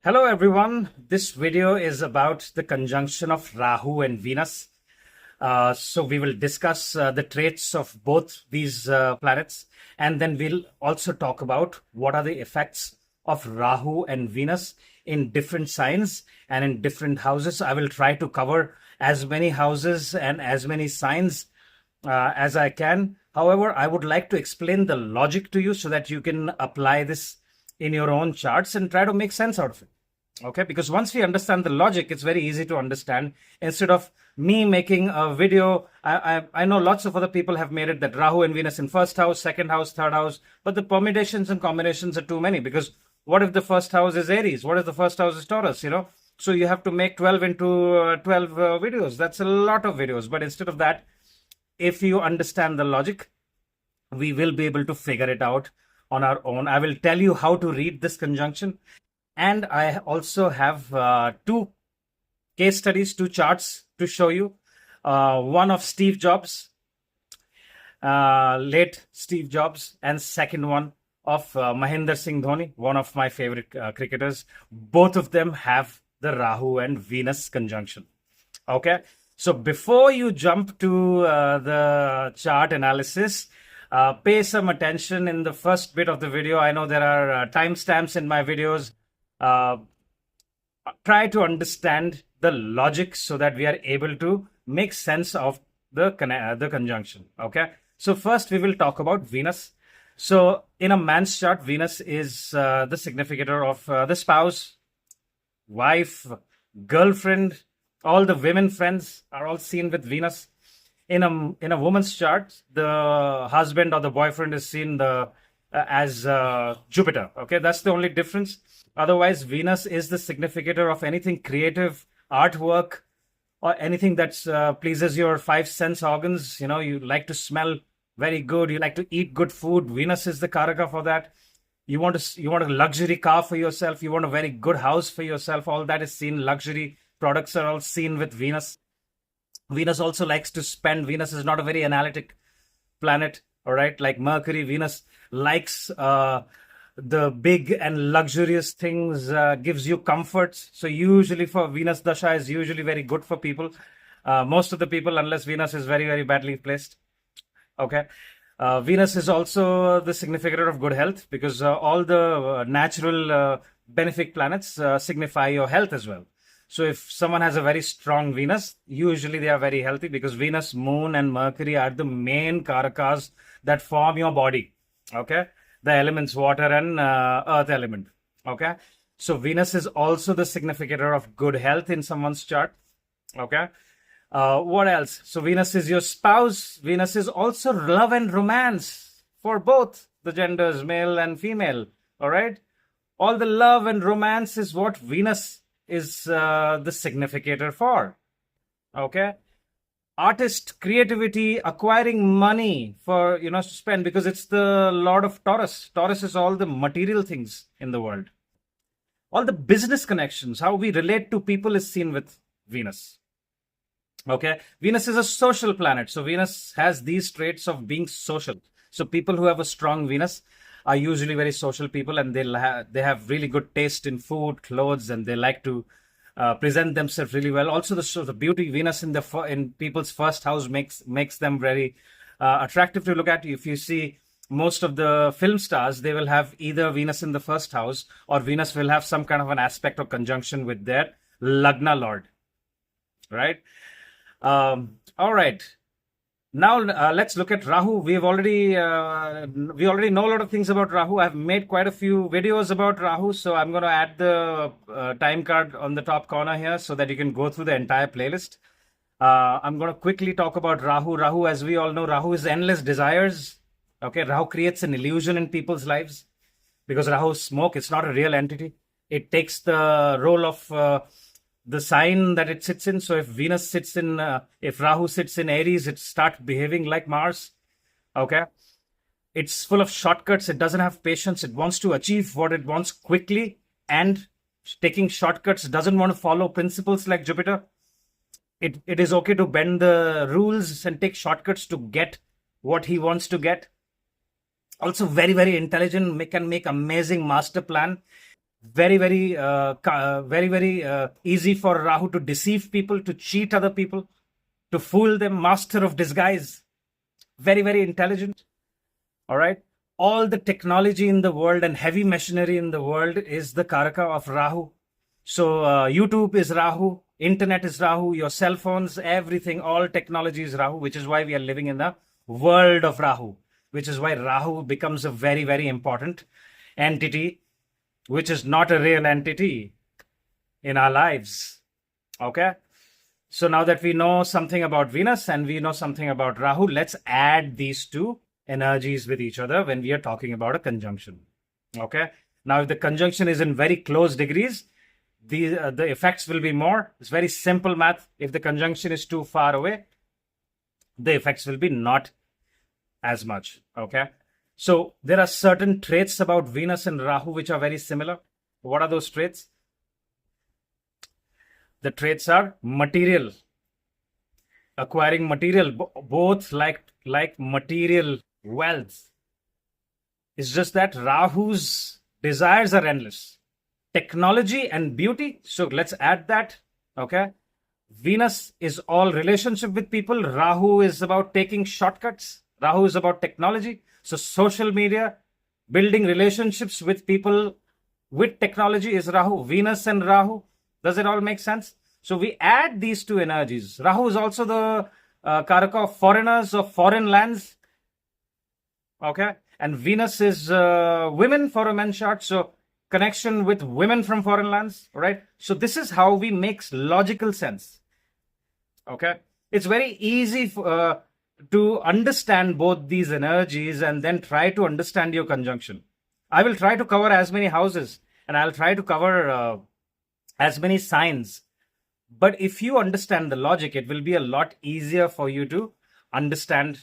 Hello everyone, this video is about the conjunction of Rahu and Venus. So we will discuss the traits of both these planets, and then we'll also talk about what are the effects of Rahu and Venus in different signs and in different houses. I will try to cover as many houses and as many signs as I can. However, I would like to explain the logic to you so that you can apply this in your own charts and try to make sense out of it. Okay, because once we understand the logic, it's very easy to understand. Instead of me making a video, I know lots of other people have made it that Rahu and Venus in first house, second house, third house, but the permutations and combinations are too many. Because what if the first house is Aries? What if the first house is Taurus? So you have to make 12 into 12 videos. That's a lot of videos. But instead of that, if you understand the logic, we will be able to figure it out on our own. I will tell you how to read this conjunction. And I also have two case studies, two charts to show you. One of Steve Jobs, late Steve Jobs, and second one of Mahendra Singh Dhoni, one of my favorite cricketers. Both of them have the Rahu and Venus conjunction. Okay, so before you jump to the chart analysis, pay some attention in the first bit of the video. I know there are timestamps in my videos. Try to understand the logic so that we are able to make sense of the conjunction. Okay, so first we will talk about Venus. So in a man's chart, Venus is the significator of the spouse, wife, girlfriend. All the women friends are all seen with Venus. In a woman's chart, the husband or the boyfriend is seen as Jupiter. Okay, that's the only difference. Otherwise, Venus is the significator of anything creative, artwork, or anything that pleases your five sense organs. You like to smell very good. You like to eat good food. Venus is the karaka for that. You want a luxury car for yourself. You want a very good house for yourself. All that is seen. Luxury products are all seen with Venus. Venus also likes to spend. Venus is not a very analytic planet. All right, like Mercury, Venus likes the big and luxurious things, gives you comforts. So usually for Venus Dasha is usually very good for people. Most of the people, unless Venus is very, very badly placed. Okay. Venus is also the significator of good health because all the natural benefic planets signify your health as well. So if someone has a very strong Venus, usually they are very healthy because Venus, Moon, and Mercury are the main karakas that form your body. Okay. The elements water and earth element. Okay. So Venus is also the significator of good health in someone's chart. Okay. What else? So Venus is your spouse. Venus is also love and romance for both the genders, male and female. All right. All the love and romance is what Venus is the significator for. Okay. Artist, creativity, acquiring money for, to spend because it's the Lord of Taurus. Taurus is all the material things in the world. All the business connections, how we relate to people is seen with Venus. Okay. Venus is a social planet. So Venus has these traits of being social. So people who have a strong Venus are usually very social people, and they have really good taste in food, clothes, and they like to present themselves really well. Also, the beauty Venus in people's first house makes them very attractive to look at. If you see most of the film stars, they will have either Venus in the first house or Venus will have some kind of an aspect or conjunction with their Lagna Lord. Right? All right. Now let's look at Rahu. We already know a lot of things about Rahu. I've made quite a few videos about Rahu, so I'm going to add the time card on the top corner here so that you can go through the entire playlist. I'm going to quickly talk about Rahu. Rahu, as we all know, Rahu is endless desires. Okay, Rahu creates an illusion in people's lives because Rahu is smoke. It's not a real entity. It takes the role of the sign that it sits in. So if if Rahu sits in Aries, it starts behaving like Mars. Okay. It's full of shortcuts. It doesn't have patience. It wants to achieve what it wants quickly, and taking shortcuts, doesn't want to follow principles like Jupiter. It is okay to bend the rules and take shortcuts to get what he wants to get. Also very, very intelligent, can make amazing master plan. very easy for Rahu to deceive people, to cheat other people, to fool them. Master of disguise, very intelligent. All right. All the technology in the world and heavy machinery in the world is the Karaka of Rahu. So YouTube is Rahu, internet is Rahu, your cell phones, everything, all technology is Rahu, which is why we are living in the world of Rahu, which is why Rahu becomes a very important entity, which is not a real entity in our lives. Okay. So now that we know something about Venus and we know something about Rahu, let's add these two energies with each other when we are talking about a conjunction. Okay. Now, if the conjunction is in very close degrees, the effects will be more. It's very simple math. If the conjunction is too far away, the effects will be not as much. Okay. So there are certain traits about Venus and Rahu which are very similar. What are those traits? The traits are material, acquiring material, both like material wealth. It's just that Rahu's desires are endless. Technology and beauty. So let's add that. Okay. Venus is all relationship with people. Rahu is about taking shortcuts. Rahu is about technology. So social media, building relationships with people with technology is Rahu. Venus and Rahu. Does it all make sense? So we add these two energies. Rahu is also the Karaka of foreigners, of foreign lands. Okay. And Venus is women for a men's chart. So connection with women from foreign lands, right? So this is how we make logical sense. Okay. It's very easy to understand both these energies and then try to understand your conjunction. I will try to cover as many houses and I'll try to cover as many signs. But if you understand the logic, it will be a lot easier for you to understand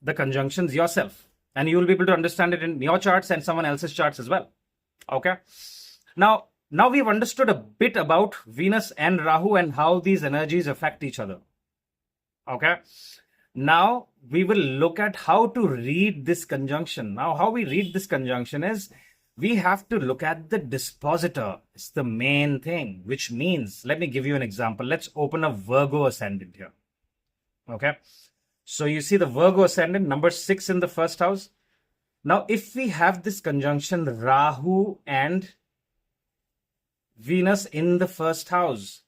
the conjunctions yourself. And you will be able to understand it in your charts and someone else's charts as well. Okay. Now we've understood a bit about Venus and Rahu and how these energies affect each other. Okay. Now we will look at how to read this conjunction. Now, how we read this conjunction is we have to look at the dispositor. It's the main thing, which means, let me give you an example. Let's open a Virgo Ascendant here. Okay. So you see the Virgo Ascendant, number 6 in the first house. Now, if we have this conjunction Rahu and Venus in the first house,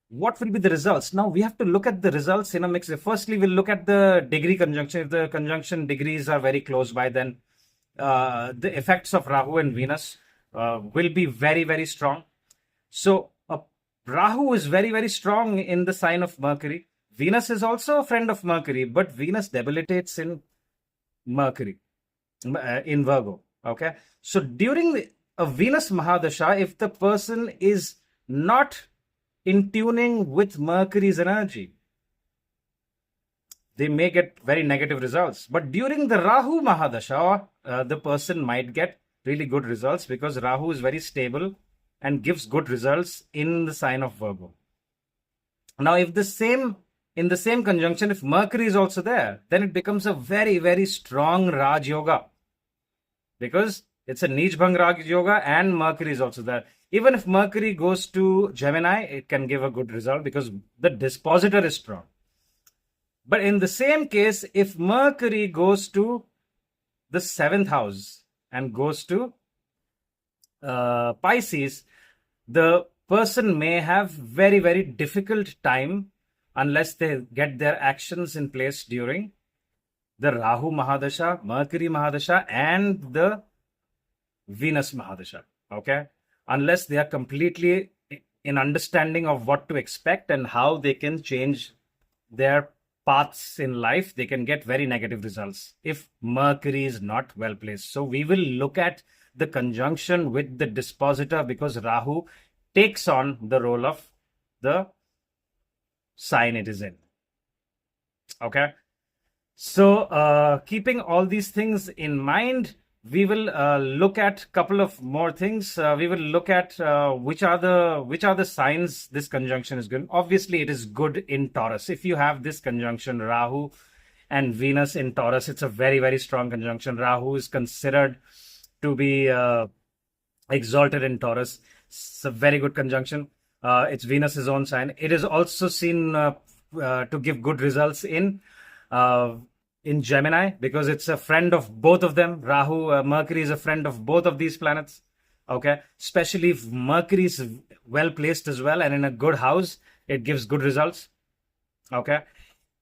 what will be the results? Now, we have to look at the results in a mix. Firstly, we'll look at the degree conjunction. If the conjunction degrees are very close by, then the effects of Rahu and Venus will be very strong. So, Rahu is very strong in the sign of Mercury. Venus is also a friend of Mercury, but Venus debilitates in Mercury, in Virgo. Okay. So during a Venus Mahadasha, if the person is not in tuning with Mercury's energy, they may get very negative results. But during the Rahu Mahadasha, the person might get really good results because Rahu is very stable and gives good results in the sign of Virgo. Now, if in the same conjunction, if Mercury is also there, then it becomes a very strong Raj Yoga, because it's a Neej Bhang Raj Yoga and Mercury is also there. Even if Mercury goes to Gemini, it can give a good result because the dispositor is strong. But in the same case, if Mercury goes to the 7th house and goes to Pisces, the person may have very difficult time unless they get their actions in place during the Rahu Mahadasha, Mercury Mahadasha, and the Venus Mahadasha. Okay. Unless they are completely in understanding of what to expect and how they can change their paths in life, they can get very negative results if Mercury is not well placed. So we will look at the conjunction with the dispositor because Rahu takes on the role of the sign it is in. Okay. So keeping all these things in mind, we will look at a couple of more things. We will look at which are the signs this conjunction is good. Obviously, it is good in Taurus. If you have this conjunction, Rahu and Venus in Taurus, it's a very strong conjunction. Rahu is considered to be exalted in Taurus. It's a very good conjunction. It's Venus's own sign. It is also seen to give good results in Gemini, because it's a friend of both of them. Mercury is a friend of both of these planets. Okay, especially if Mercury is well placed as well and in a good house, it gives good results. Okay,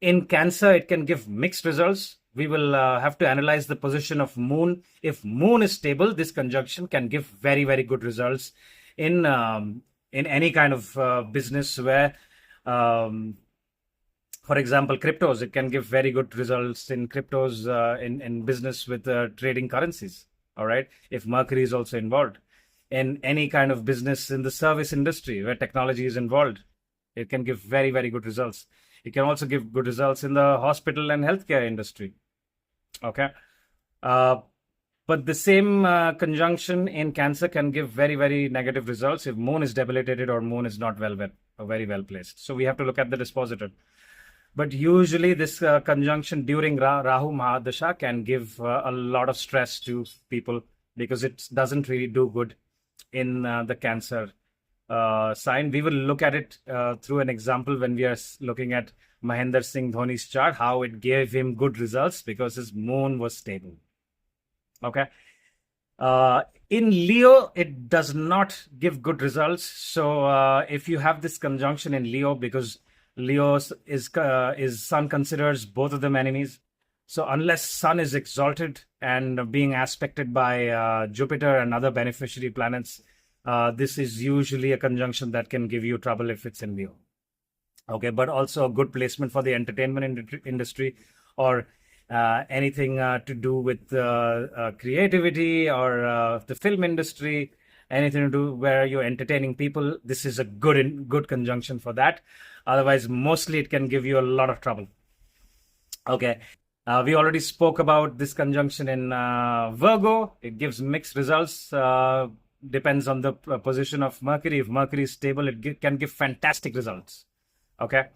in Cancer, it can give mixed results. We will have to analyze the position of Moon. If Moon is stable, this conjunction can give very, very good results in any kind of business where, for example, cryptos. It can give very good results in cryptos, in business with trading currencies. All right, if Mercury is also involved in any kind of business in the service industry where technology is involved, it can give very, very good results. It can also give good results in the hospital and healthcare industry. Okay. But the same conjunction in Cancer can give very, very negative results if Moon is debilitated or Moon is not very well placed. So we have to look at the dispositor. But usually this conjunction during Rahu Mahadasha can give a lot of stress to people, because it doesn't really do good in the Cancer sign. We will look at it through an example when we are looking at Mahendra Singh Dhoni's chart, how it gave him good results because his Moon was stable. Okay. In Leo, it does not give good results. So if you have this conjunction in Leo, because Leo's is Sun considers both of them enemies. So unless Sun is exalted and being aspected by Jupiter and other beneficiary planets, this is usually a conjunction that can give you trouble if it's in Leo. Okay, but also a good placement for the entertainment industry, or anything to do with creativity, or the film industry, anything to do where you're entertaining people. This is a good conjunction for that. Otherwise, mostly it can give you a lot of trouble. Okay. We already spoke about this conjunction in Virgo. It gives mixed results. Depends on the position of Mercury. If Mercury is stable, it can give fantastic results. Okay.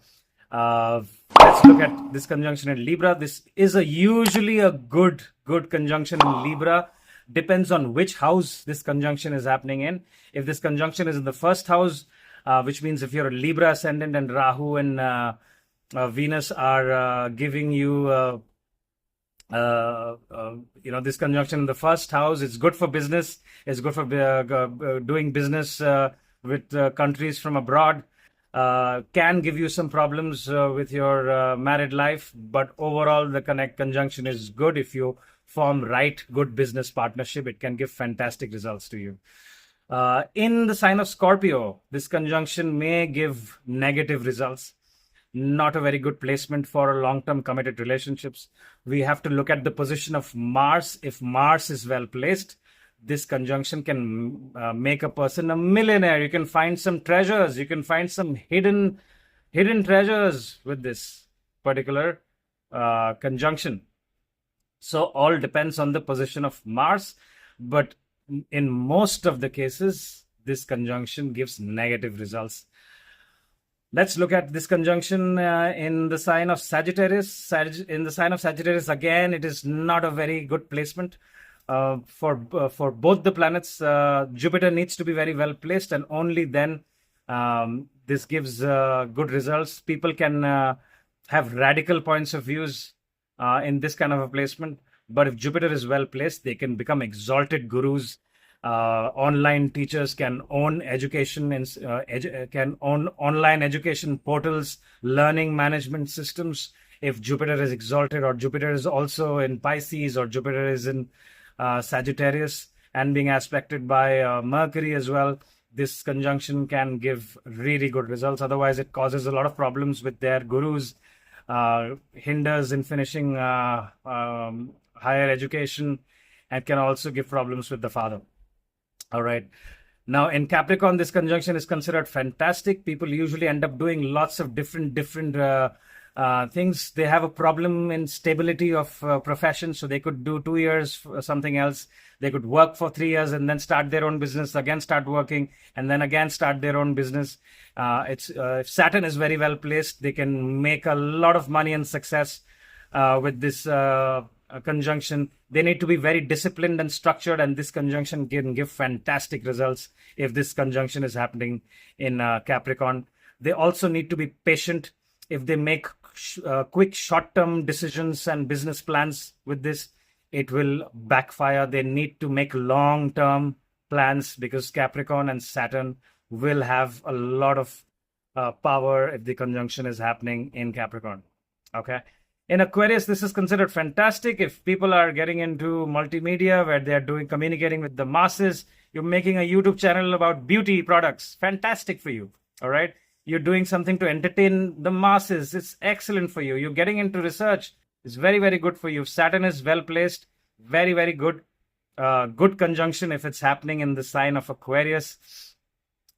Let's look at this conjunction in Libra. This is usually a good conjunction in Libra. Depends on which house this conjunction is happening in. If this conjunction is in the first house, which means if you're a Libra ascendant and Rahu and Venus are giving you this conjunction in the first house, it's good for business. It's good for doing business with countries from abroad. Can give you some problems with your married life, but overall the conjunction is good. If you form good business partnership, it can give fantastic results to you. In the sign of Scorpio, this conjunction may give negative results. Not a very good placement for long-term committed relationships. We have to look at the position of Mars. If Mars is well placed, this conjunction can make a person a millionaire. You can find some treasures. You can find some hidden treasures with this particular conjunction. So all depends on the position of Mars. But in most of the cases, this conjunction gives negative results. Let's look at this conjunction in the sign of Sagittarius. In the sign of Sagittarius, again, it is not a very good placement for both the planets. Jupiter needs to be very well placed, and only then this gives good results. People can have radical points of views in this kind of a placement. But if Jupiter is well placed, they can become exalted gurus. Online teachers can own education and can own online education portals, learning management systems. If Jupiter is exalted, or Jupiter is also in Pisces, or Jupiter is in Sagittarius and being aspected by Mercury as well, this conjunction can give really good results. Otherwise, it causes a lot of problems with their gurus, hinders in finishing higher education, and can also give problems with the father. All right. Now, in Capricorn, this conjunction is considered fantastic. People usually end up doing lots of different things. They have a problem in stability of profession. So they could do 2 years for something else. They could work for 3 years and then start their own business, again start working, and then again start their own business. If Saturn is very well placed, they can make a lot of money and success with this conjunction, they need to be very disciplined and structured, and this conjunction can give fantastic results if this conjunction is happening in Capricorn. They also need to be patient. If they make quick short-term decisions and business plans with this, it will backfire. They need to make long-term plans, because Capricorn and Saturn will have a lot of power if the conjunction is happening in Capricorn. Okay. In Aquarius, this is considered fantastic if people are getting into multimedia, where they are communicating with the masses. You're making a YouTube channel about beauty products. Fantastic for you. All right. You're doing something to entertain the masses. It's excellent for you. You're getting into research. It's very, very good for you. Saturn is well placed. Very, very good. Good conjunction if it's happening in the sign of Aquarius.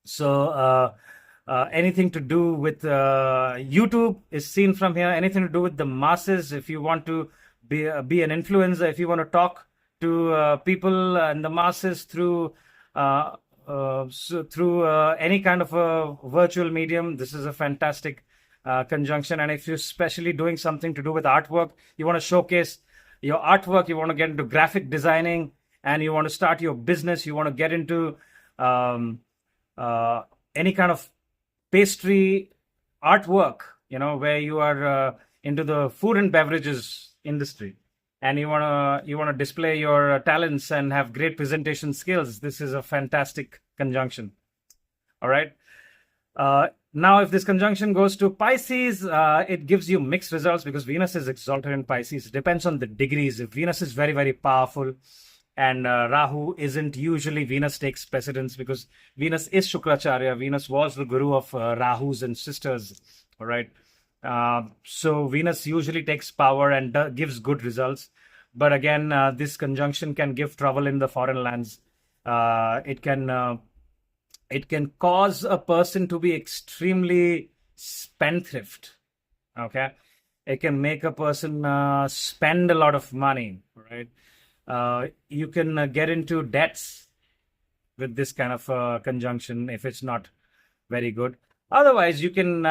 So anything to do with YouTube is seen from here. Anything to do with the masses. If you want to be an influencer, if you want to talk to people and the masses through any kind of a virtual medium, this is a fantastic conjunction. And if you're especially doing something to do with artwork, you want to showcase your artwork, you want to get into graphic designing, and you want to start your business, you want to get into any kind of pastry artwork, where you are into the food and beverages industry, and you want to display your talents and have great presentation skills, this is a fantastic conjunction. All right. Now, if this conjunction goes to Pisces, it gives you mixed results, because Venus is exalted in Pisces. It depends on the degrees. If Venus is very, very powerful and Rahu isn't, usually Venus takes precedence, because Venus is Shukracharya. Venus was the guru of Rahu's and sisters. All right. So Venus usually takes power and gives good results. But again, this conjunction can give trouble in the foreign lands. It can cause a person to be extremely spendthrift. Okay. It can make a person spend a lot of money. Right. You can get into debts with this kind of conjunction if it's not very good. Otherwise, you can,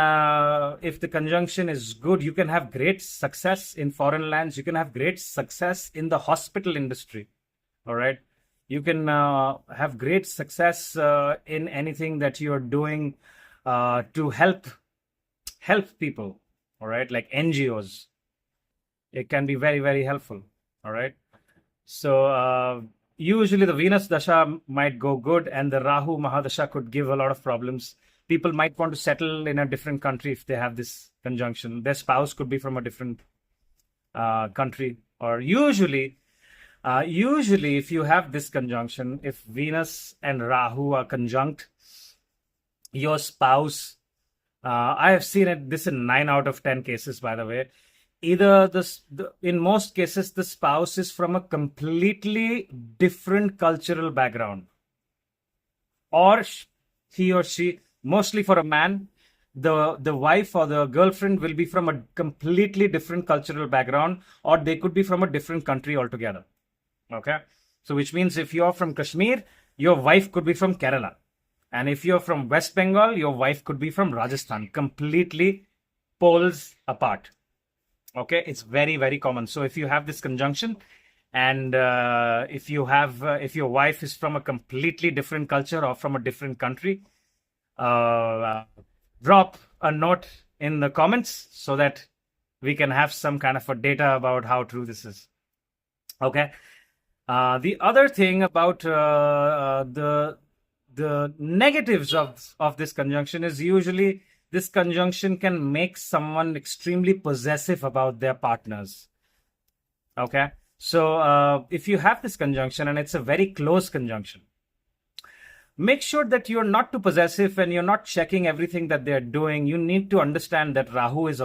if the conjunction is good, you can have great success in foreign lands. You can have great success in the hospital industry. All right. You can have great success in anything that you're doing to help people. All right. Like NGOs. It can be very, very helpful. All right. So usually the Venus Dasha might go good, and the Rahu Mahadasha could give a lot of problems. People might want to settle in a different country if they have this conjunction. Their spouse could be from a different country. Or usually if you have this conjunction, if Venus and Rahu are conjunct, your spouse, I have seen this in 9 out of 10 cases, by the way. Either in most cases, the spouse is from a completely different cultural background, or he or she, mostly for a man, the wife or the girlfriend will be from a completely different cultural background, or they could be from a different country altogether. Okay. So which means if you're from Kashmir, your wife could be from Kerala. And if you're from West Bengal, your wife could be from Rajasthan. Completely poles apart. Okay. It's very, very common. So if you have this conjunction, and if your wife is from a completely different culture or from a different country, drop a note in the comments so that we can have some kind of a data about how true this is. Okay. The other thing about the negatives of this conjunction is usually this conjunction can make someone extremely possessive about their partners. Okay. So if you have this conjunction and it's a very close conjunction, make sure that you're not too possessive and you're not checking everything that they're doing. You need to understand that Rahu is,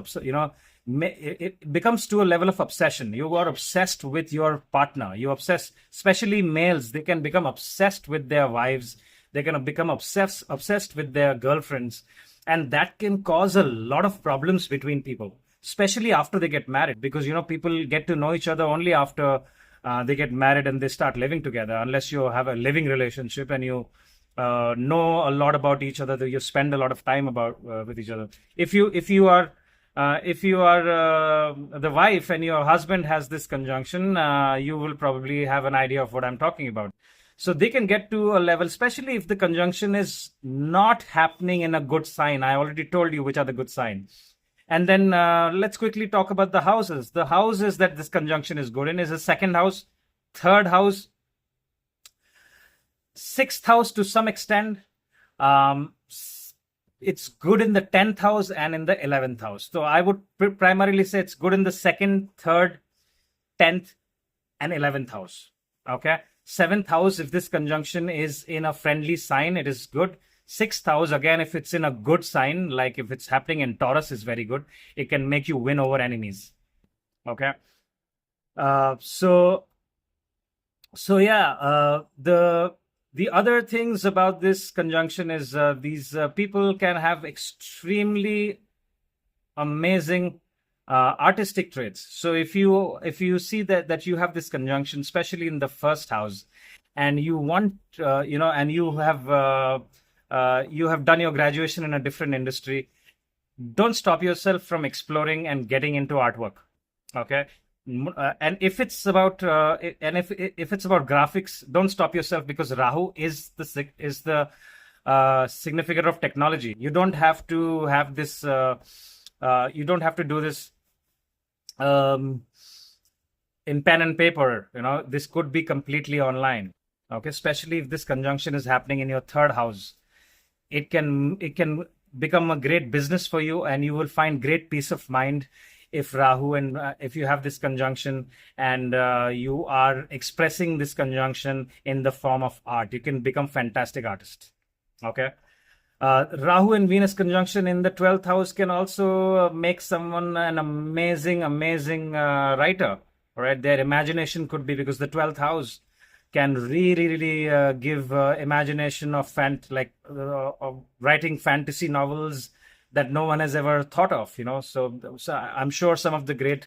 it becomes to a level of obsession. You are obsessed with your partner. You obsess, especially males, they can become obsessed with their wives. They're going to become obsessed with their girlfriends. And that can cause a lot of problems between people, especially after they get married, because, people get to know each other only after they get married and they start living together, unless you have a living relationship and you know a lot about each other, that you spend a lot of time with each other. If you are if you are the wife and your husband has this conjunction, you will probably have an idea of what I'm talking about. So they can get to a level, especially if the conjunction is not happening in a good sign. I already told you which are the good signs. And then let's quickly talk about the houses. The houses that this conjunction is good in is the second house, third house, sixth house to some extent. It's good in the 10th house and in the 11th house. So I would primarily say it's good in the second, third, 10th, and 11th house. Okay. 7th house, if this conjunction is in a friendly sign, it is good. 6th house, again, if it's in a good sign, like if it's happening in Taurus, is very good. It can make you win over enemies. Okay. So yeah, the other things about this conjunction is these people can have extremely amazing artistic traits. So if you see that you have this conjunction, especially in the first house, and you want and you have done your graduation in a different industry, don't stop yourself from exploring and getting into artwork. Okay. And if it's about if it's about graphics, don't stop yourself, because Rahu is the significator of technology. You don't have to have this. You don't have to do this in pen and paper. This could be completely online. Okay, especially if this conjunction is happening in your third house, it can become a great business for you, and you will find great peace of mind if Rahu and if you have this conjunction and you are expressing this conjunction in the form of art. You can become fantastic artist. Okay. Rahu and Venus conjunction in the 12th house can also make someone an amazing writer. All right, their imagination could be, because the 12th house can really give imagination of of writing fantasy novels that no one has ever thought of. So I'm sure some of the great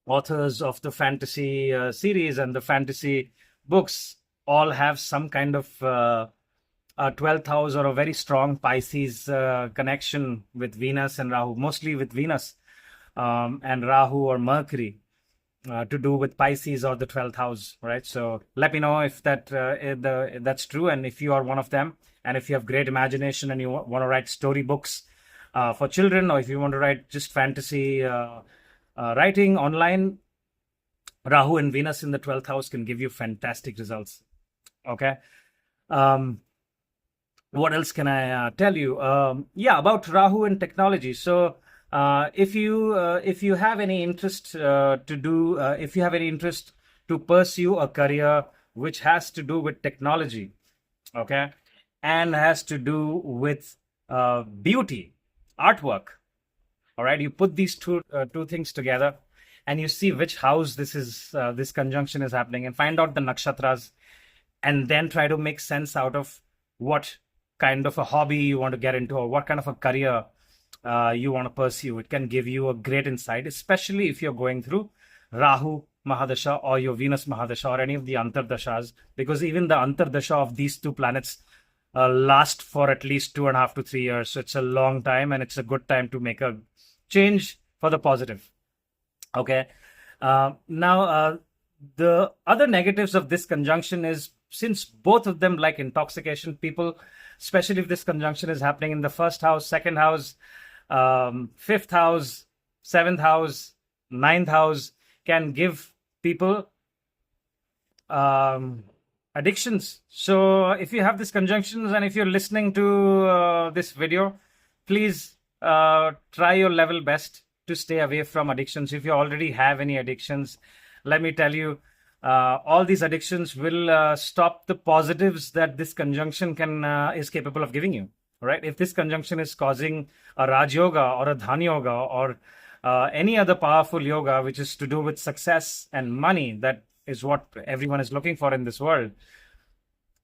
authors of the fantasy series and the fantasy books all have some kind of 12th house or a very strong Pisces connection with Venus and Rahu, mostly with Venus and Rahu or Mercury, to do with Pisces or the 12th house, right? So let me know if that's true, and if you are one of them, and if you have great imagination and you want to write storybooks for children, or if you want to write just fantasy writing online, Rahu and Venus in the 12th house can give you fantastic results. Okay. What else can I tell you? About Rahu and technology. So if you have any interest if you have any interest to pursue a career which has to do with technology, okay, and has to do with beauty, artwork, all right, you put these two things together, and you see which house this conjunction is happening, and find out the nakshatras, and then try to make sense out of what kind of a hobby you want to get into, or what kind of a career you want to pursue. It can give you a great insight, especially if you're going through Rahu Mahadasha or your Venus Mahadasha or any of the Antardashas, because even the Antardasha of these two planets last for at least 2.5 to 3 years. So it's a long time, and it's a good time to make a change for the positive. Okay. Now, the other negatives of this conjunction is, since both of them like intoxication, people, especially if this conjunction is happening in the first house, second house, fifth house, seventh house, ninth house, can give people addictions. So if you have these conjunctions, and if you're listening to this video, please try your level best to stay away from addictions. If you already have any addictions, let me tell you, all these addictions will stop the positives that this conjunction is capable of giving you. Right? If this conjunction is causing a Raj Yoga or a Dhan Yoga or any other powerful yoga which is to do with success and money, that is what everyone is looking for in this world,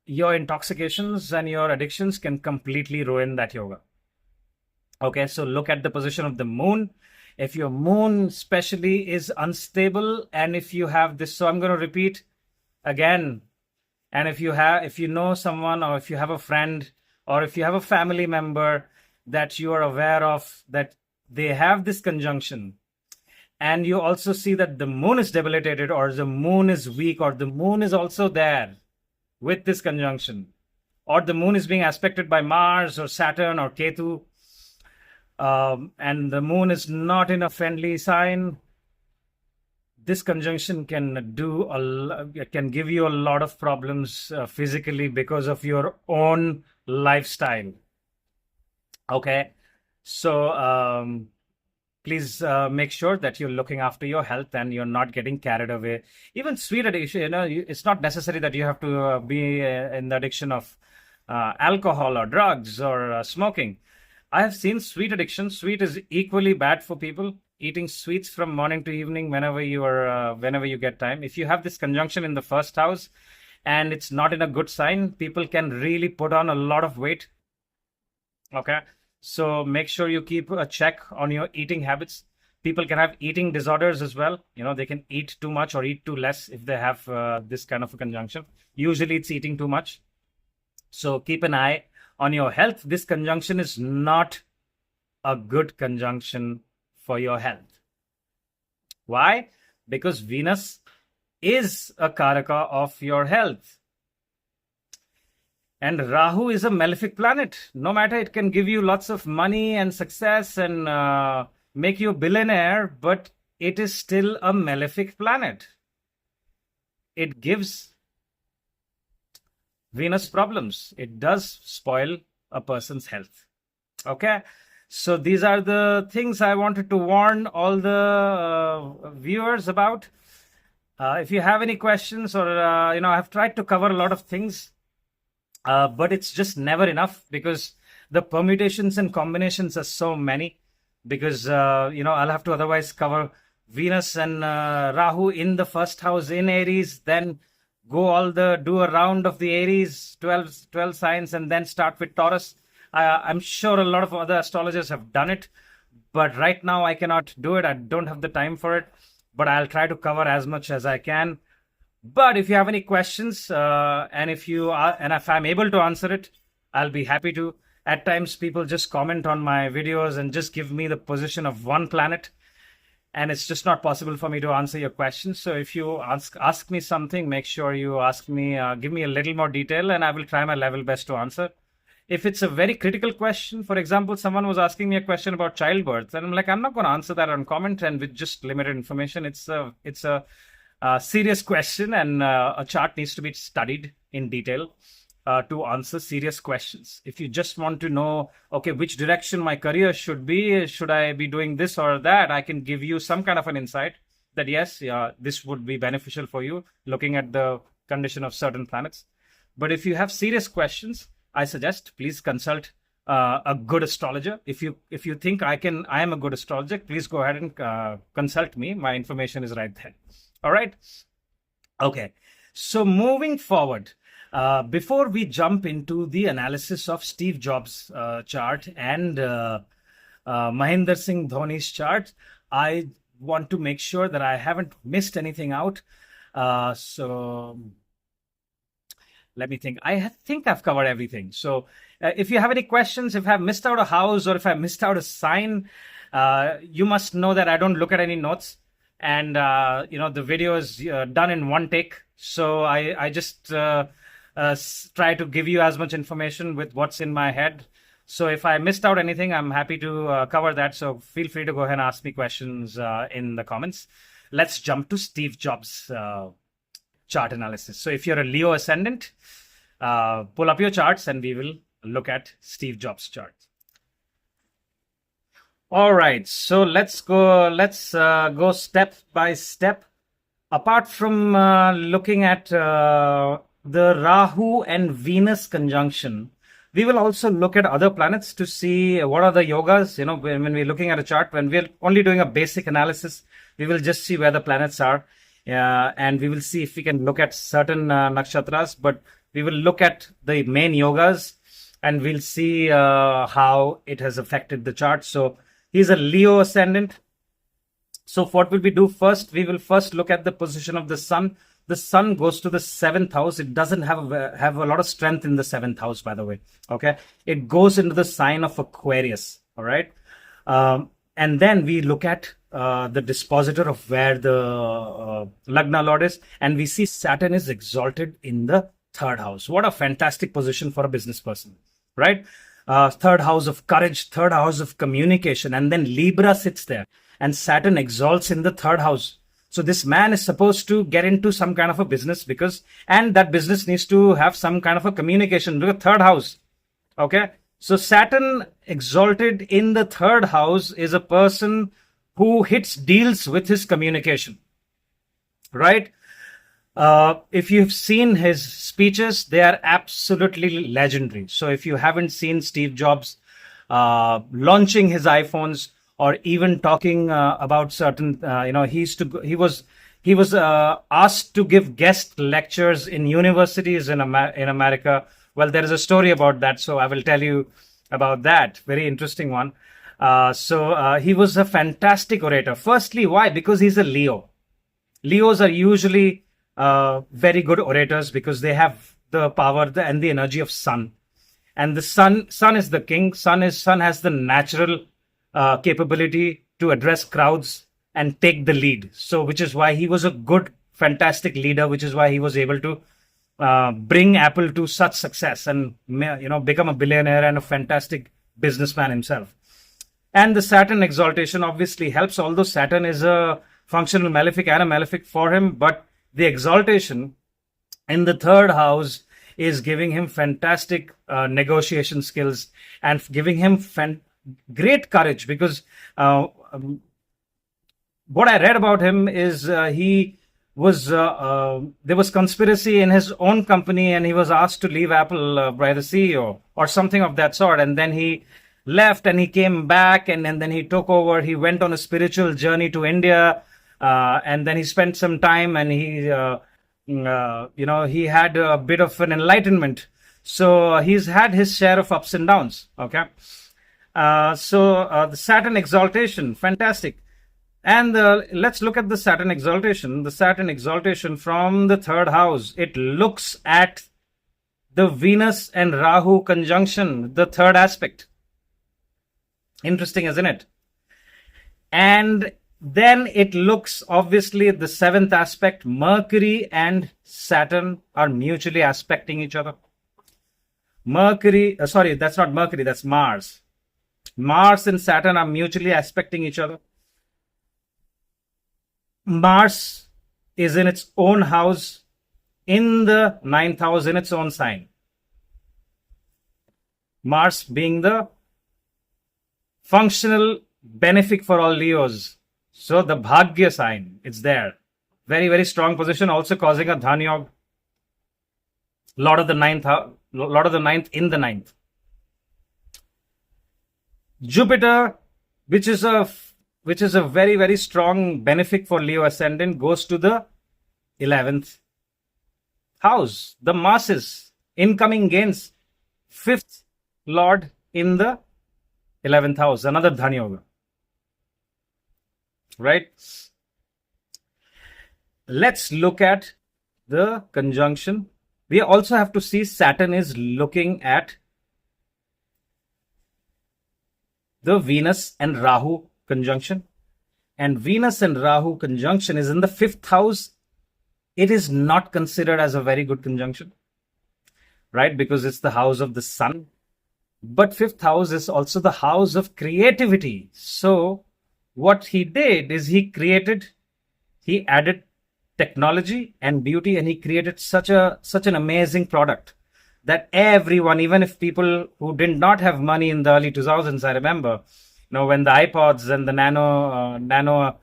your intoxications and your addictions can completely ruin that yoga. Okay, so look at the position of the moon. If your moon especially is unstable, and if you have this, so I'm going to repeat again, and if you know someone, or if you have a friend, or if you have a family member that you are aware of that they have this conjunction, and you also see that the moon is debilitated, or the moon is weak, or the moon is also there with this conjunction, or the moon is being aspected by Mars or Saturn or Ketu, and the moon is not in a friendly sign, this conjunction can give you a lot of problems physically because of your own lifestyle. Okay, so please make sure that you're looking after your health and you're not getting carried away. Even sweet addiction, it's not necessary that you have to be in the addiction of alcohol or drugs or smoking. I have seen sweet addiction. Sweet is equally bad for people. Eating sweets from morning to evening, whenever you get time. If you have this conjunction in the first house and it's not in a good sign, people can really put on a lot of weight. Okay, so make sure you keep a check on your eating habits. People can have eating disorders as well. They can eat too much or eat too less if they have this kind of a conjunction. Usually it's eating too much. So keep an eye on your health. This conjunction is not a good conjunction for your health. Why? Because Venus is a karaka of your health. And Rahu is a malefic planet. No matter, it can give you lots of money and success and make you a billionaire, but it is still a malefic planet. It gives Venus problems. It does spoil a person's health. Okay? So these are the things I wanted to warn all the viewers about. If you have any questions, or I've tried to cover a lot of things, but it's just never enough because the permutations and combinations are so many. Because I'll have to otherwise cover Venus and Rahu in the first house in Aries, then do a round of the Aries 12 signs, and then start with Taurus. I'm sure a lot of other astrologers have done it, but right now I cannot do it. I don't have the time for it, but I'll try to cover as much as I can. But if you have any questions, and if I'm able to answer it, I'll be happy to. At times, people just comment on my videos and just give me the position of one planet, and it's just not possible for me to answer your questions. So if you ask me something, make sure you ask me, give me a little more detail, and I will try my level best to answer. If it's a very critical question, for example, someone was asking me a question about childbirth, and I'm like, I'm not going to answer that on comment and with just limited information. It's a serious question, and a chart needs to be studied in detail to answer serious questions. If you just want to know, okay, which direction my career should be, should I be doing this or that, I can give you some kind of an insight that yes, this would be beneficial for you looking at the condition of certain planets. But if you have serious questions, I suggest please consult a good astrologer. If you think I am a good astrologer, please go ahead and consult me. My information is right there. All right. Okay. So moving forward, before we jump into the analysis of Steve Jobs' chart and Mahendra Singh Dhoni's chart, I want to make sure that I haven't missed anything out. So let me think. I think I've covered everything. So if you have any questions, if I've missed out a house or if I missed out a sign, you must know that I don't look at any notes. And, the video is done in one take. So I just try to give you as much information with what's in my head. So if I missed out anything, I'm happy to cover that. So feel free to go ahead and ask me questions in the comments. Let's jump to Steve Jobs' chart analysis. So if you're a Leo Ascendant, pull up your charts and we will look at Steve Jobs' chart. All right, so let's go step by step. Apart from looking at the Rahu and Venus conjunction, we will also look at other planets to see what are the yogas. When we're looking at a chart, when we're only doing a basic analysis, we will just see where the planets are. And we will see if we can look at certain nakshatras, but we will look at the main yogas and we'll see how it has affected the chart. So he's a Leo Ascendant. So what will we do first? We will first look at the position of the sun. The sun goes to the 7th house. It doesn't have a lot of strength in the 7th house, by the way. Okay. It goes into the sign of Aquarius. All right. And then we look at the dispositor of where the Lagna Lord is, and we see Saturn is exalted in the third house. What a fantastic position for a business person, right? Third house of courage, third house of communication, and then Libra sits there, and Saturn exalts in the third house. So this man is supposed to get into some kind of a business and that business needs to have some kind of a communication to the third house. Okay. So Saturn exalted in the third house is a person who hits deals with his communication, right? If you've seen his speeches, they are absolutely legendary. So if you haven't seen Steve Jobs launching his iPhones, or even talking about certain, he was asked to give guest lectures in universities in America. Well, there is a story about that, so I will tell you about that. Very interesting one. So he was a fantastic orator. Firstly, why? Because he's a Leo. Leos are usually very good orators because they have the power and the energy of sun. And the sun is the king. Sun has the natural capability to address crowds and take the lead. So, which is why he was a good, fantastic leader, which is why he was able to bring Apple to such success and, become a billionaire and a fantastic businessman himself. And the Saturn exaltation obviously helps, although Saturn is a functional malefic and a malefic for him, but the exaltation in the third house is giving him fantastic negotiation skills and giving him great courage, because what I read about him is he was there was conspiracy in his own company, and he was asked to leave Apple by the CEO or something of that sort, and then he left and he came back, and then he took over. He went on a spiritual journey to India, and then he spent some time, and he had a bit of an enlightenment. So he's had his share of ups and downs. Okay. So the Saturn exaltation, fantastic. And let's look at the Saturn exaltation. The Saturn exaltation from the third house, it looks at the Venus and Rahu conjunction, the third aspect. Interesting, isn't it? And then it looks, obviously, the seventh aspect. Mercury and Saturn are mutually aspecting each other. That's not Mercury, that's Mars. Mars and Saturn are mutually aspecting each other. Mars is in its own house, in the ninth house, in its own sign. Mars being the functional benefic for all Leos. So the Bhagya sign, it's there. Very, very strong position, also causing a Dhan Yoga. Lord of the ninth in the ninth. Jupiter, which is a very, very strong benefic for Leo Ascendant, goes to the 11th house. The masses, incoming gains, fifth Lord in the 11th house, another Dhan Yoga. Right? Let's look at the conjunction. We also have to see Saturn is looking at the Venus and Rahu conjunction. And Venus and Rahu conjunction is in the fifth house. It is not considered as a very good conjunction, right? Because it's the house of the sun. But fifth house is also the house of creativity. So what he did is he added technology and beauty, and he created such an amazing product that everyone, even if people who did not have money in the early 2000s, I remember, when the iPods and the Nano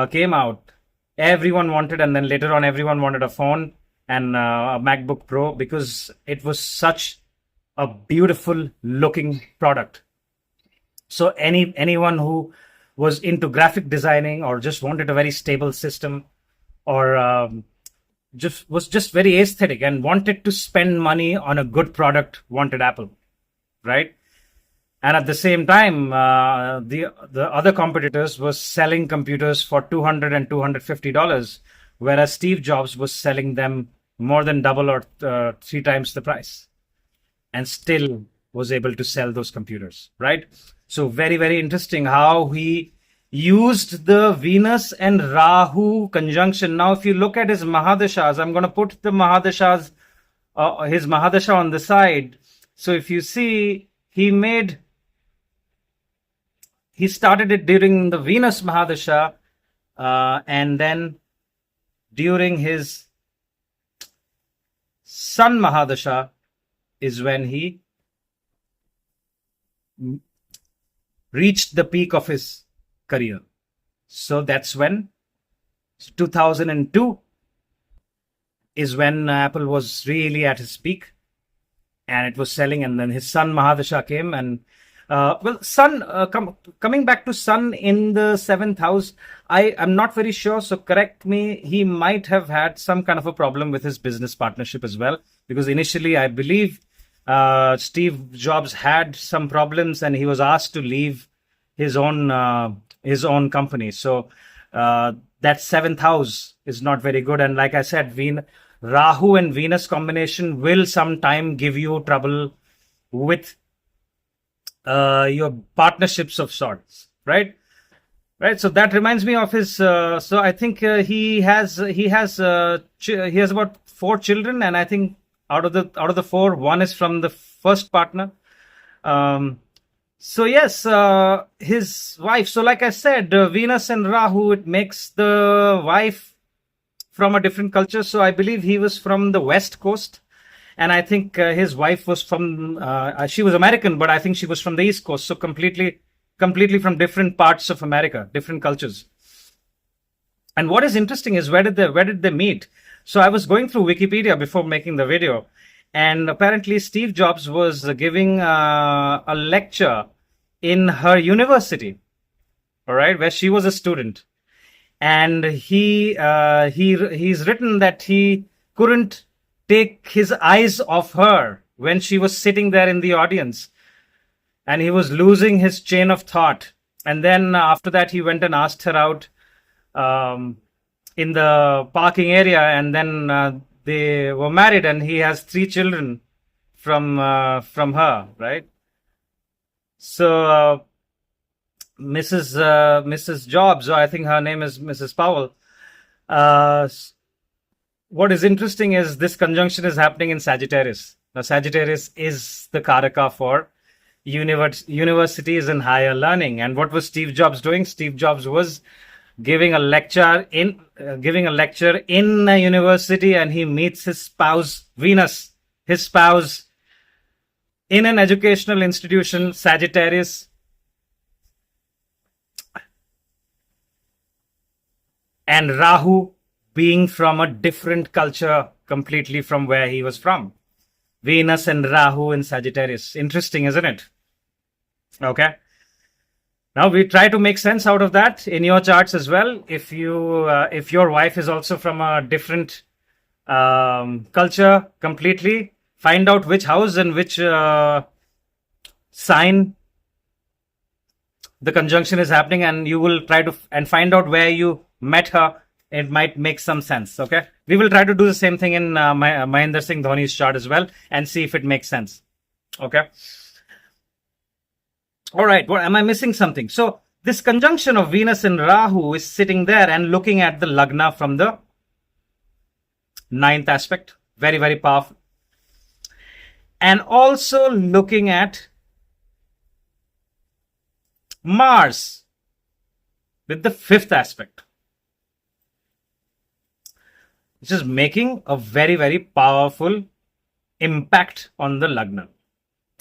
came out, everyone wanted, and then later on everyone wanted a phone and a MacBook Pro, because it was such a beautiful looking product. So anyone who was into graphic designing or just wanted a very stable system, or was just very aesthetic and wanted to spend money on a good product, wanted Apple, right? And at the same time, the other competitors was selling computers for $200 and $250, whereas Steve Jobs was selling them more than double or 3 times the price, and still was able to sell those computers, right? So very, very interesting how he used the Venus and Rahu conjunction. Now, if you look at his Mahadashas, I'm going to put the Mahadashas, his Mahadasha on the side. So if you see, he started it during the Venus Mahadasha, and then during his Sun Mahadasha is when he reached the peak of his career. So that's when 2002 is when Apple was really at his peak and it was selling, and then his Sun Mahadasha came, and Sun, coming back to Sun in the seventh house, I am not very sure, so correct me. He might have had some kind of a problem with his business partnership as well, because initially I believe Steve Jobs had some problems and he was asked to leave his own company. So that seventh house is not very good. And like I said, Rahu and Venus combination will sometime give you trouble with your partnerships of sorts, right? Right. So that reminds me of his. So I think he has about 4 children, and I think out of the 4, 1 is from the first partner. So yes, his wife. So like I said, Venus and Rahu, it makes the wife from a different culture. So I believe he was from the West Coast. And I think his wife was from, she was American, but I think she was from the East Coast. So completely from different parts of America, different cultures. And what is interesting is where did they meet? So I was going through Wikipedia before making the video, and apparently Steve Jobs was giving a lecture in her university, all right, where she was a student. And he's written that he couldn't take his eyes off her when she was sitting there in the audience, and he was losing his chain of thought. And then after that, he went and asked her out in the parking area, and then they were married, and he has 3 children from her, right? So Mrs. Jobs, I think her name is Mrs. Powell. What is interesting is this conjunction is happening in Sagittarius. Now, Sagittarius is the Karaka for universities and higher learning. And what was Steve Jobs doing? Steve Jobs was giving a lecture in a university, and he meets his spouse, Venus, his spouse, in an educational institution, Sagittarius. And Rahu being from a different culture completely from where he was from. Venus and Rahu in Sagittarius. Interesting, isn't it? Okay. Now we try to make sense out of that in your charts as well. If your wife is also from a different culture completely, find out which house and which sign the conjunction is happening, and you will try to find out where you met her. It might make some sense. Okay, we will try to do the same thing in Mahendra Singh Dhoni's chart as well, and see if it makes sense. Okay. All right. Well, am I missing something? So this conjunction of Venus and Rahu is sitting there and looking at the Lagna from the 9th aspect. Very, very powerful. And also looking at Mars with the 5th aspect, which is making a very, very powerful impact on the Lagna.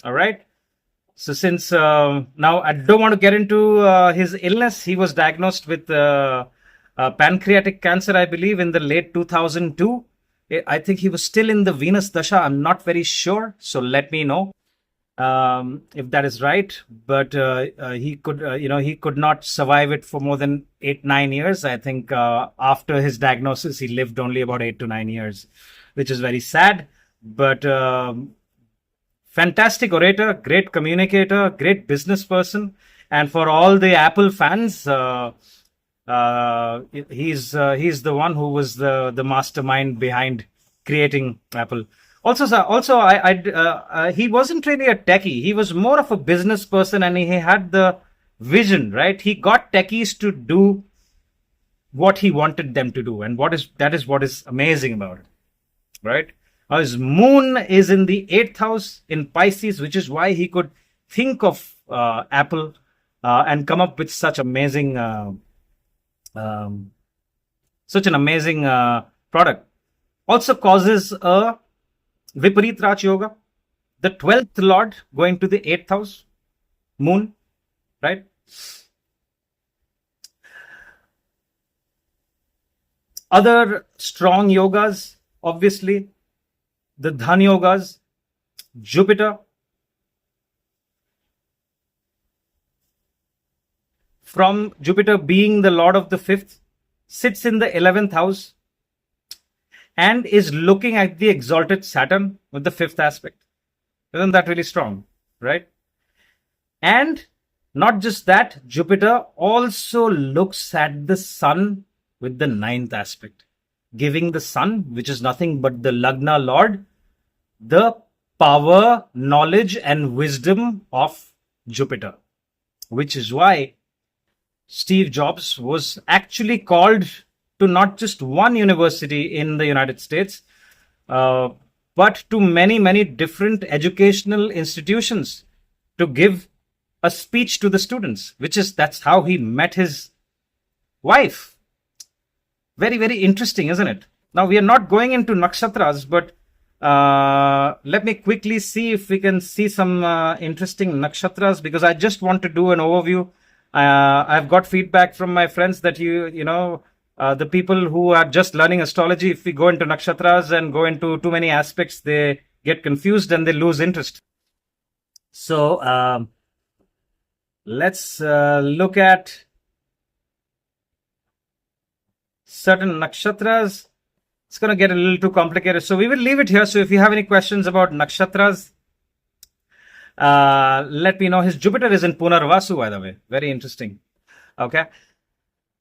All right. So since now I don't want to get into his illness, he was diagnosed with pancreatic cancer, I believe, in the late 2002. I think he was still in the Venus Dasha. I'm not very sure. So let me know if that is right. But he could not survive it for more than 8-9 years. I think after his diagnosis, he lived only about 8 to 9 years, which is very sad. But fantastic orator, great communicator, great business person. And for all the Apple fans, he's the one who was the mastermind behind creating Apple. Also, he wasn't really a techie. He was more of a business person, and he had the vision, right? He got techies to do what he wanted them to do. And that is what is amazing about it, right? His moon is in the 8th house in Pisces, which is why he could think of Apple and come up with such amazing, such an amazing product. Also causes a Viparit Raj Yoga, the 12th Lord going to the 8th house, moon, right? Other strong yogas, obviously, the Dhan yogas, Jupiter, from Jupiter being the Lord of the 5th, sits in the 11th house and is looking at the exalted Saturn with the 5th aspect. Isn't that really strong, right? And not just that, Jupiter also looks at the Sun with the 9th aspect, giving the Sun, which is nothing but the Lagna Lord, the power, knowledge and wisdom of Jupiter, which is why Steve Jobs was actually called to not just one university in the United States, but to many, many different educational institutions to give a speech to the students, that's how he met his wife. Very, very interesting, isn't it? Now, we are not going into nakshatras, but let me quickly see if we can see some interesting nakshatras, because I just want to do an overview. I've got feedback from my friends that the people who are just learning astrology, if we go into nakshatras and go into too many aspects, they get confused and they lose interest. So let's look at certain nakshatras. It's going to get a little too complicated, so we will leave it here. So if you have any questions about nakshatras, let me know. His Jupiter is in Punarvasu, by the way. Very interesting. Okay.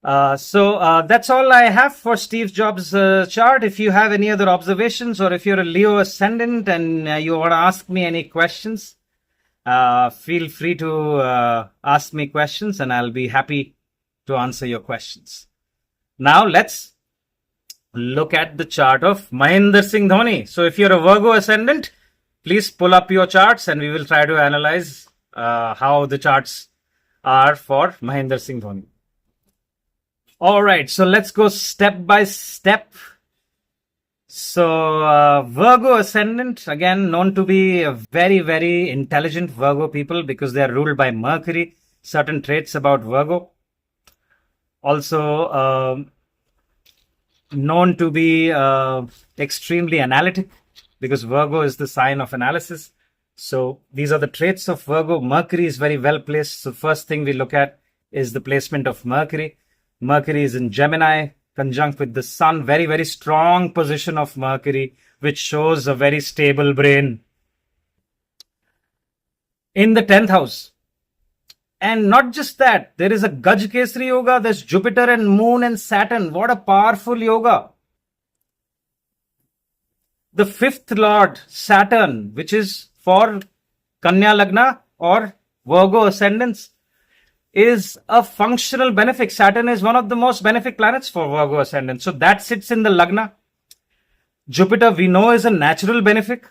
So that's all I have for Steve Jobs' chart. If you have any other observations, or if you're a Leo Ascendant and you want to ask me any questions, feel free to ask me questions and I'll be happy to answer your questions. Now let's look at the chart of Mahendra Singh Dhoni. So if you're a Virgo Ascendant, please pull up your charts and we will try to analyze how the charts are for Mahendra Singh Dhoni. All right, so let's go step by step. So Virgo Ascendant, again known to be a very, very intelligent Virgo people because they are ruled by Mercury. Certain traits about Virgo. Also known to be extremely analytic, because Virgo is the sign of analysis. So these are the traits of Virgo. Mercury is very well placed. So first thing we look at is the placement of Mercury. Mercury is in Gemini, conjunct with the Sun. Very, very strong position of Mercury, which shows a very stable brain. In the 10th house. And not just that, there is a Gaj Kesari Yoga. There's Jupiter and Moon and Saturn. What a powerful yoga. The 5th Lord, Saturn, which is for Kanya Lagna or Virgo Ascendants, is a functional benefic. Saturn is one of the most benefic planets for Virgo Ascendant. So that sits in the Lagna. Jupiter, we know, is a natural benefic.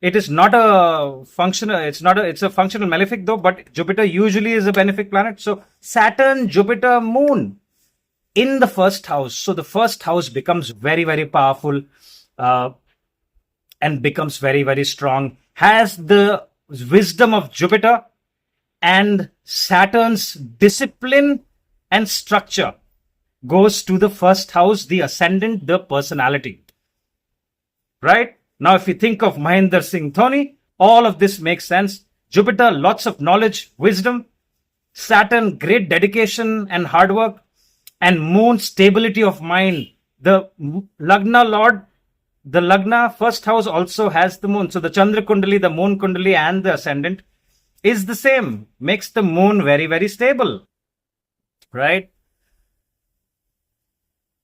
It is not a functional, it's a functional malefic though, but Jupiter usually is a benefic planet. So Saturn, Jupiter, Moon in the 1st house. So the 1st house becomes very, very powerful and becomes very, very strong. Has the wisdom of Jupiter and Saturn's discipline and structure. Goes to the 1st house, the ascendant, the personality. Right? Now, if you think of Mahendra Singh Dhoni, all of this makes sense. Jupiter, lots of knowledge, wisdom. Saturn, great dedication and hard work. And Moon, stability of mind. The Lagna Lord, the Lagna 1st house also has the Moon. So the Chandra Kundali, the Moon Kundali and the ascendant is the same. Makes the Moon very, very stable. Right?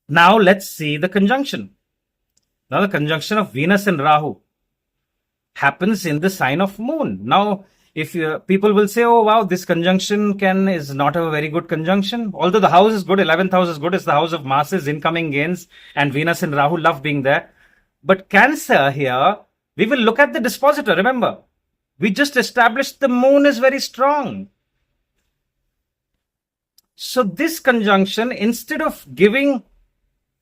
Now let's see the conjunction. Now the conjunction of Venus and Rahu happens in the sign of Moon. Now if people will say, oh wow, this conjunction is not a very good conjunction, although the house is good, 11th house is good, it's the house of masses, incoming gains, and Venus and Rahu love being there. But Cancer here, we will look at the dispositor. Remember, we just established the moon is very strong. So this conjunction, instead of giving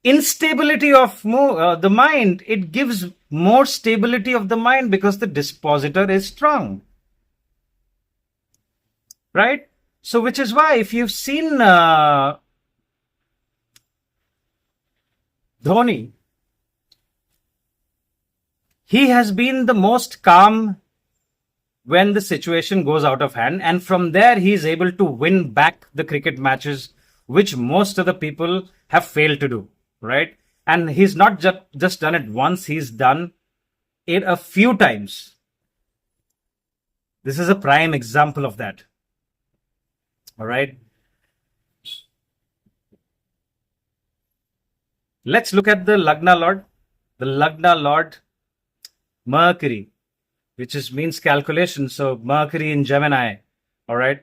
instability of the mind, it gives more stability of the mind because the dispositor is strong. Right? So which is why if you've seen Dhoni, he has been the most calm when the situation goes out of hand, and from there he is able to win back the cricket matches, which most of the people have failed to do, right? And he's not just done it once, he's done it a few times. This is a prime example of that. All right. Let's look at the Lagna Lord. The Lagna Lord, Mercury, which means calculation. So Mercury in Gemini. All right.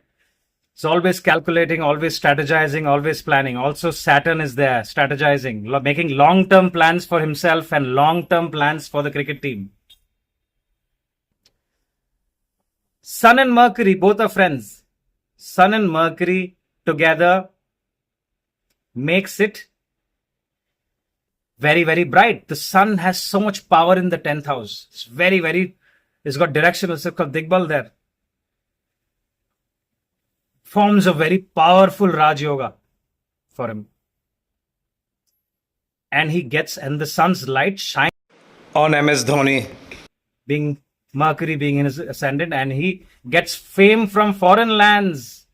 It's always calculating, always strategizing, always planning. Also Saturn is there, strategizing, making long-term plans for himself and long-term plans for the cricket team. Sun and Mercury, both are friends. Sun and Mercury together makes it very, very bright. The sun has so much power in the 10th house. It's it's got direction. It's called Digbal there. Forms a very powerful Raj Yoga for him. And the sun's light shines on MS Dhoni, Mercury being in his ascendant, and he gets fame from foreign lands.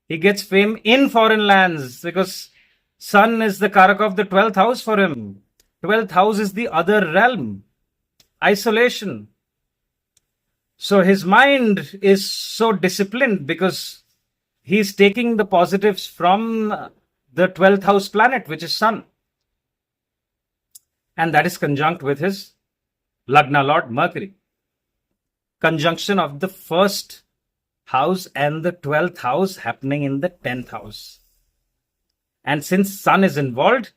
He gets fame in foreign lands because Sun is the Karaka of the 12th house for him. 12th house is the other realm, isolation. So his mind is so disciplined because he's taking the positives from the 12th house planet, which is Sun. And that is conjunct with his Lagna Lord Mercury. Conjunction of the first house and the 12th house happening in the 10th house. And since Sun is involved,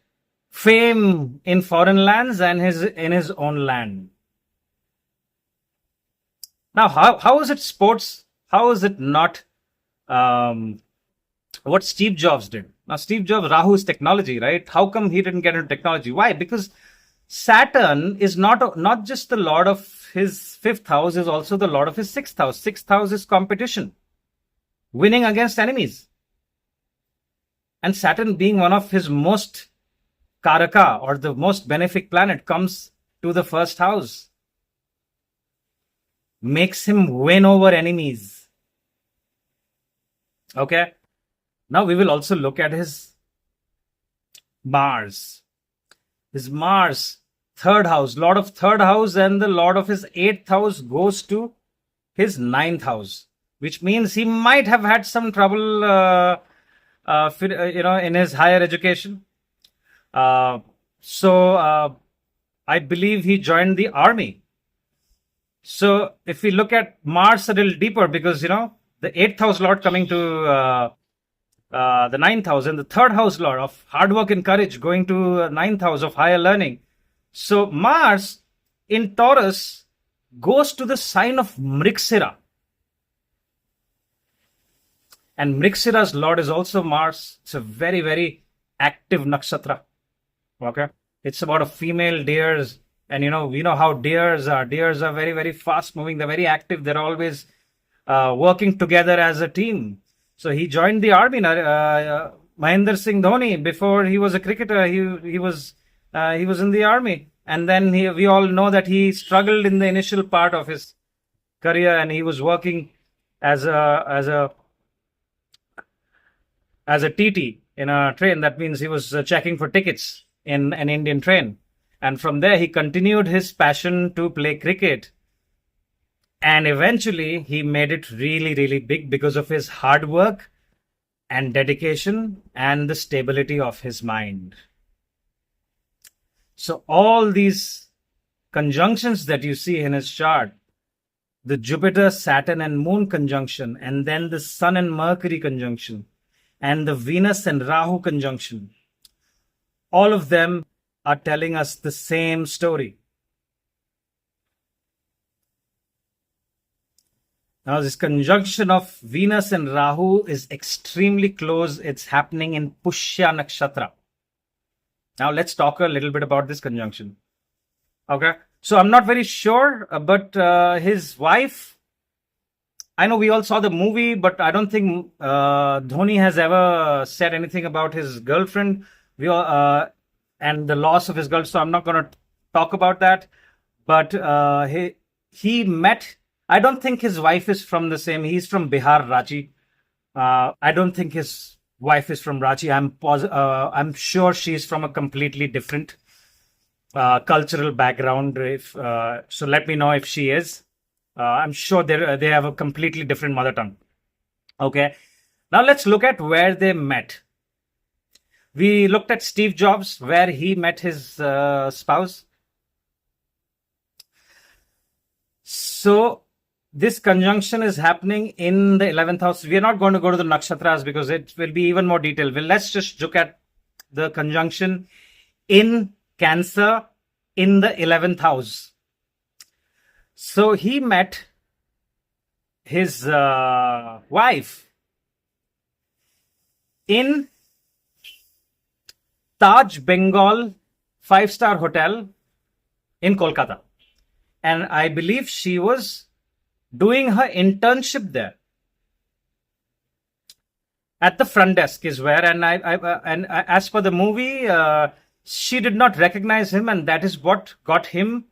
fame in foreign lands and in his own land. Now, how is it sports? How is it not what Steve Jobs did? Now, Steve Jobs, Rahu is technology, right? How come he didn't get into technology? Why? Because Saturn is not just the lord of his 5th house, is also the lord of his 6th house. 6th house is competition, winning against enemies. And Saturn, being one of his most Karaka or the most benefic planet, comes to the 1st house, makes him win over enemies. Okay. Now we will also look at his Mars. His Mars, 3rd house, lord of 3rd house, and the lord of his 8th house goes to his 9th house, which means he might have had some trouble, in his higher education. So I believe he joined the army. So if we look at Mars a little deeper, because, the 8th house lord coming to the 9th house, and the 3rd house lord of hard work and courage going to 9th house of higher learning. So Mars in Taurus goes to the sign of Mriksira. And Mriksira's lord is also Mars. It's a very, very active nakshatra. Okay. It's about a female deers. And we know how deers are. Deers are very, very fast moving. They're very active. They're always working together as a team. So he joined the army. Mahendra Singh Dhoni, before he was a cricketer, he was in the army. And then we all know that he struggled in the initial part of his career, and he was working as a TT in a train. That means he was checking for tickets in an Indian train. And from there, he continued his passion to play cricket. And eventually, he made it really, really big because of his hard work and dedication and the stability of his mind. So all these conjunctions that you see in his chart, the Jupiter, Saturn, and Moon conjunction, and then the Sun and Mercury conjunction, and the Venus and Rahu conjunction, all of them are telling us the same story. Now, this conjunction of Venus and Rahu is extremely close. It's happening in Pushya Nakshatra. Now, let's talk a little bit about this conjunction. Okay. So, I'm not very sure, but his wife, I know we all saw the movie, but I don't think Dhoni has ever said anything about his girlfriend and the loss of his girl. So, I'm not going to talk about that. But he met, I don't think his wife is from the same, he's from Bihar, Ranchi. I don't think his wife is from Ranchi. I'm sure she's from a completely different cultural background. So let me know if she is. I'm sure they have a completely different mother tongue. Okay. Now let's look at where they met. We looked at Steve Jobs, where he met his spouse. So this conjunction is happening in the 11th house. We are not going to go to the nakshatras because it will be even more detailed. Well, let's just look at the conjunction in Cancer in the 11th house. So he met his wife in Taj Bengal 5-star hotel in Kolkata. And I believe she was doing her internship there at the front desk is where, and as per the movie, she did not recognize him, and that is what got him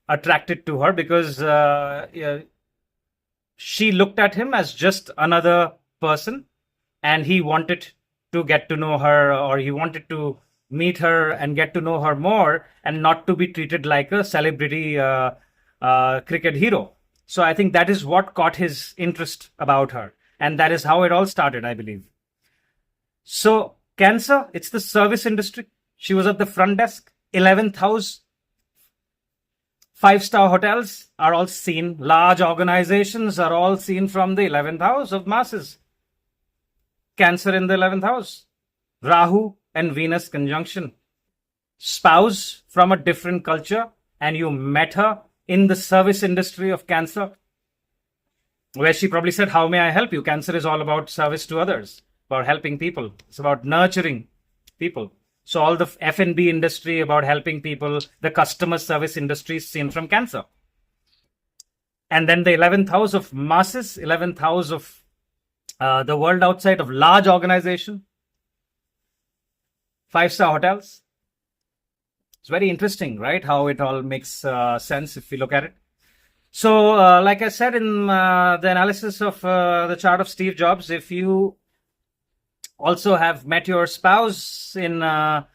attracted to her, because she looked at him as just another person, and he wanted to get to know her, or he wanted to meet her and get to know her more, and not to be treated like a celebrity cricket hero. So I think that is what caught his interest about her. And that is how it all started, I believe. So Cancer, it's the service industry. She was at the front desk. 11th house. 5-star hotels are all seen. Large organizations are all seen from the 11th house of masses. Cancer in the 11th house. Rahu and Venus conjunction. Spouse from a different culture, and you met her in the service industry of Cancer, where she probably said, how may I help you? Cancer is all about service to others, about helping people. It's about nurturing people. So all the F&B industry about helping people, the customer service industry is seen from Cancer. And then the 11th house of masses, 11th house of the world outside of large organization, 5-star hotels. It's very interesting, right? How it all makes sense if we look at it. So, like I said in the analysis of the chart of Steve Jobs, if you also have met your spouse in a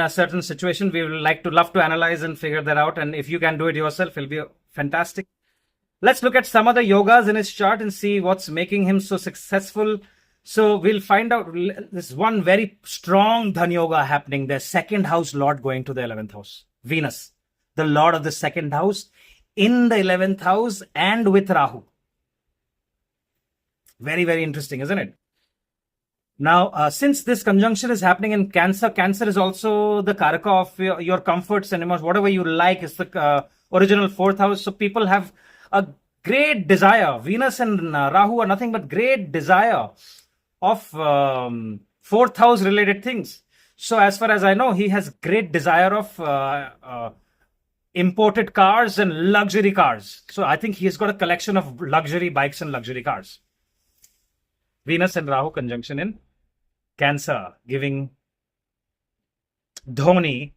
certain situation, we would love to analyze and figure that out. And if you can do it yourself, it'll be fantastic. Let's look at some of the yogas in his chart and see what's making him so successful. So we'll find out. There's one very strong Dhan Yoga happening. The second house lord going to the 11th house. Venus, the lord of the second house, in the 11th house and with Rahu. Very, very interesting, isn't it? Now, since this conjunction is happening in Cancer, Cancer is also the karaka of your comforts and emotions. Whatever you like is the original 4th house. So people have a great desire. Venus and Rahu are nothing but great desire of 4th house related things. So as far as I know, he has great desire of imported cars and luxury cars. So I think he's got a collection of luxury bikes and luxury cars. Venus and Rahu conjunction in Cancer, giving Dhoni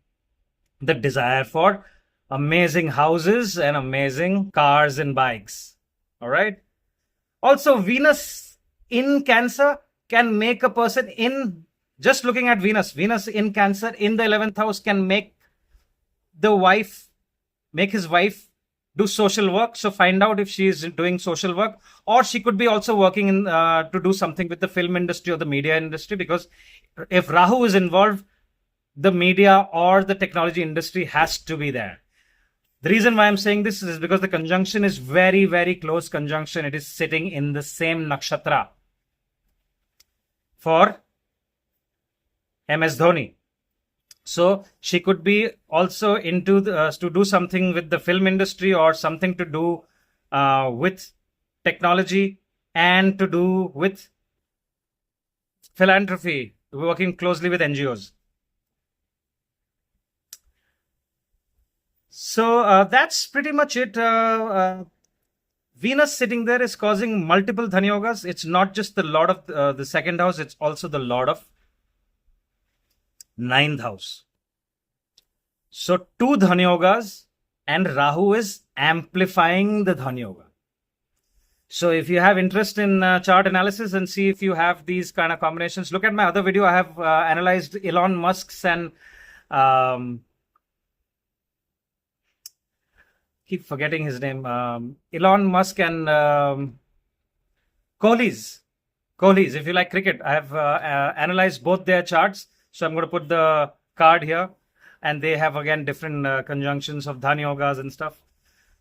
the desire for amazing houses and amazing cars and bikes. All right. Also, Venus in Cancer can make a person in, just looking at Venus in Cancer in the 11th house can make his wife do social work. So find out if she is doing social work, or she could be also working in to do something with the film industry or the media industry, because if Rahu is involved, the media or the technology industry has to be there. The reason why I'm saying this is because the conjunction is very, very close conjunction. It is sitting in the same nakshatra for MS Dhoni. So she could be also into to do something with the film industry or something to do with technology and to do with philanthropy, working closely with NGOs. So that's pretty much it. Venus sitting there is causing multiple Dhani yogas. It's not just the Lord of the second house, it's also the Lord of ninth house. So two Dhani yogas, and Rahu is amplifying the Dhani yoga. So if you have interest in chart analysis and see if you have these kind of combinations, look at my other video. I have analyzed Elon Musk's and keep forgetting his name. Elon Musk and Kohli's. If you like cricket, I have analyzed both their charts. So I'm going to put the card here, and they have again different conjunctions of Dhani yogas and stuff.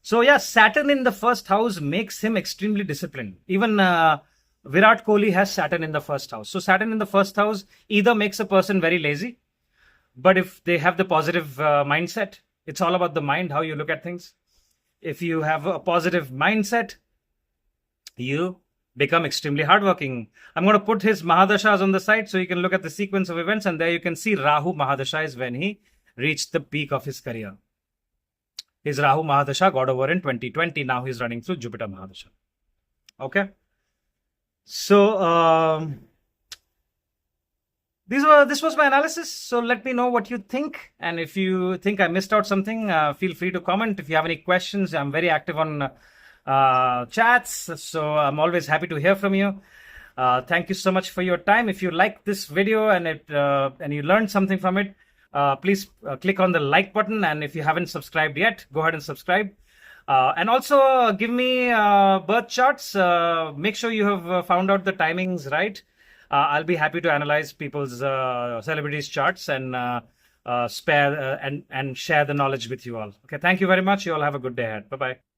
So yeah, Saturn in the first house makes him extremely disciplined. Even Virat Kohli has Saturn in the first house. So Saturn in the first house either makes a person very lazy, but if they have the positive mindset, it's all about the mind, how you look at things. If you have a positive mindset, you become extremely hardworking. I'm going to put his Mahadashas on the side so you can look at the sequence of events, and there you can see Rahu Mahadasha is when he reached the peak of his career. His Rahu Mahadasha got over in 2020. Now he's running through Jupiter Mahadasha. Okay. So this was my analysis. So let me know what you think. And if you think I missed out something, feel free to comment. If you have any questions, I'm very active on chats. So I'm always happy to hear from you. Thank you so much for your time. If you like this video and you learned something from it, please click on the like button, and if you haven't subscribed yet, go ahead and subscribe. And also give me birth charts. Make sure you have found out the timings right. I'll be happy to analyze people's celebrities' charts and spare and share the knowledge with you all. Okay, thank you very much. You all have a good day ahead. Bye bye.